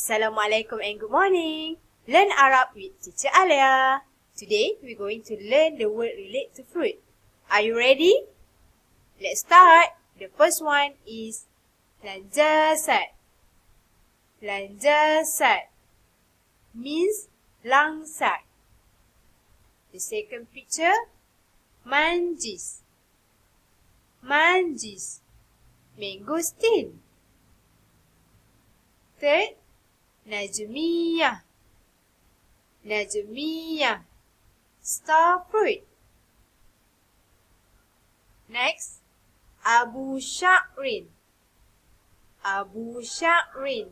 Assalamualaikum and good morning. Learn Arab with Teacher Alia. Today we're going to learn the word relate to fruit. Are you ready? Let's start. The first one is lanjasat. Lanjasat means langsat. The second picture, manjis. Manjis, mangosteen. Third, najmiyah. Najmiyah, star fruit. Next, abu sya'rin. Abu sya'rin,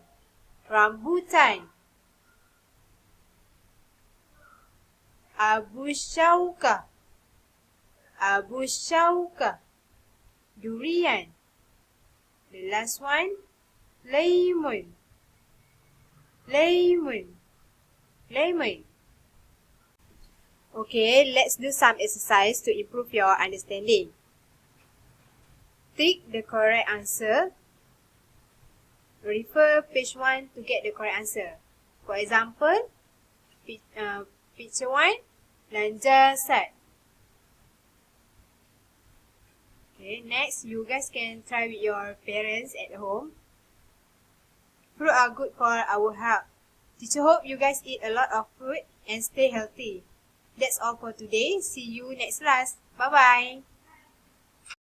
rambutan. Abu syauka. Abu syauka, durian. The last one, lemon. Lemon. Lemon. Okay, let's do some exercise to improve your understanding. Tick the correct answer. Refer page 1 to get the correct answer. For example, picture 1, lanjasat. Okay, next, you guys can try with your parents at home. Fruit are good for our health. Teacher hope you guys eat a lot of fruit and stay healthy. That's all for today. See you next class. Bye-bye.